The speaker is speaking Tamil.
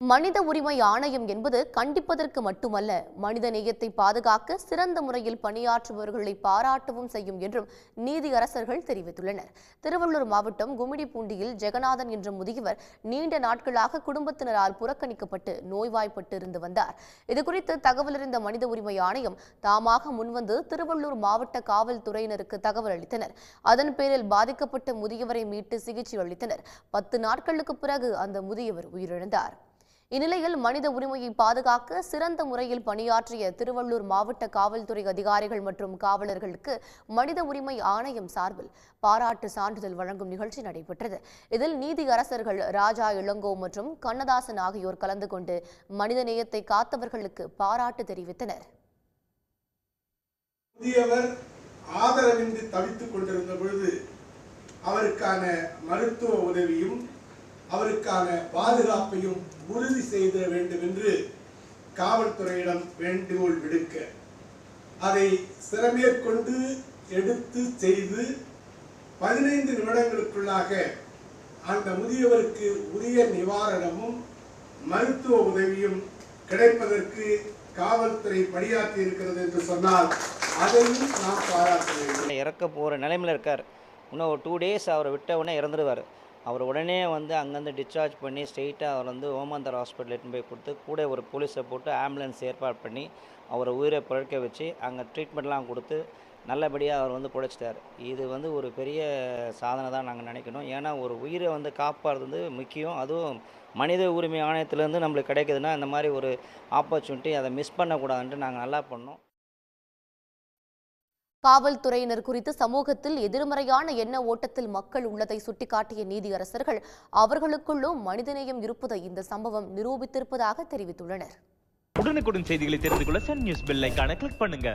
மனித உரிமை ஆணையம் என்பது கண்டிப்பதற்கு மட்டுமல்ல, மனித நேயத்தை பாதுகாக்க சிறந்த முறையில் பணியாற்றுபவர்களை பாராட்டவும் செய்யும் என்றும் நீதியரசர்கள் தெரிவித்துள்ளனர். திருவள்ளூர் மாவட்டம் கும்மிடிப்பூண்டியில் ஜெகநாதன் என்ற முதியவர் நீண்ட நாட்களாக குடும்பத்தினரால் புறக்கணிக்கப்பட்டு நோய்வாய்ப்பட்டு இருந்து வந்தார். இதுகுறித்து தகவலறிந்த மனித உரிமை ஆணையம் தாமாக முன்வந்து திருவள்ளூர் மாவட்ட காவல்துறையினருக்கு தகவல் அளித்தனர். அதன் பேரில் பாதிக்கப்பட்ட முதியவரை மீட்டு சிகிச்சை அளித்தனர். 10 நாட்களுக்கு பிறகு அந்த முதியவர் உயிரிழந்தார். இந்நிலையில் மனித உரிமையை பாதுகாக்க சிறந்த முறையில் பணியாற்றிய திருவள்ளூர் மாவட்ட காவல்துறை அதிகாரிகள் மற்றும் காவலர்களுக்கு மனித உரிமை ஆணையம் சார்பில் பாராட்டு சான்றிதழ் வழங்கும் நிகழ்ச்சி நடைபெற்றது. இதில் நீதியரசர்கள் ராஜா இளங்கோ மற்றும் கண்ணதாசன் ஆகியோர் கலந்து கொண்டு மனித நேயத்தை காத்தவர்களுக்கு பாராட்டு தெரிவித்தனர். முதியவர் ஆதரவின்றி தவித்துக் கொண்டிருந்த பொழுது அவருக்கான மருத்துவ உதவியும் அவருக்கான பாதுகாப்பையும் உறுதி செய்த வேண்டும் என்று காவல்துறையிடம் வேண்டுகோள் விடுக்க, அதை சிறமேற்கொண்டு எடுத்து செய்து 15 நிமிடங்களுக்குள்ளாக அந்த முதியவருக்கு உரிய நிவாரணமும் மருத்துவ உதவியும் கிடைப்பதற்கு காவல்துறை பணியாற்றி இருக்கிறது என்று சொன்னால் அதையும் நாம் பாராட்ட வேண்டும். இறக்க போகிற நிலைமையில் இருக்கார். இன்னும் ஒரு 2 days அவரை விட்ட உடனே இறந்துடுவார். அவர் உடனே அங்கேருந்து டிஸ்சார்ஜ் பண்ணி ஸ்ட்ரெயிட்டாக அவர் ஓமாந்தர் ஹாஸ்பிட்டல் எடுத்துன்னு போய் கொடுத்து கூட ஒரு போலீஸை போட்டு ஆம்புலன்ஸ் ஏற்பாடு பண்ணி அவரை உயிரை பிழைக்க வச்சு அங்கே ட்ரீட்மெண்ட்லாம் கொடுத்து நல்லபடியாக அவர் பிழைச்சிட்டார். இது ஒரு பெரிய சாதனை தான் நாங்கள் நினைக்கணும். ஏன்னா ஒரு உயிரை காப்பாடுறது முக்கியம். அதுவும் மனித உரிமை ஆணையத்திலேருந்து நம்மளுக்கு கிடைக்குதுன்னா இந்த மாதிரி ஒரு ஆப்பர்ச்சுனிட்டி அதை மிஸ் பண்ணக்கூடாதுன்ட்டு நாங்கள் நல்லா பண்ணோம். காவல்துறையினர் குறித்து சமூகத்தில் எதிர்மறையான எண்ண ஓட்டத்தில் மக்கள் உள்ளதை சுட்டிக்காட்டிய நீதியரசர்கள் அவர்களுக்குள்ளும் மனிதநேயம் இருப்பதை இந்த சம்பவம் நிரூபித்திருப்பதாக தெரிவித்துள்ளனர். உடனுக்குடன் செய்திகளை தெரிந்து கொள்ள சன் நியூஸ் பெல் ஐகானை கிளிக் பண்ணுங்க.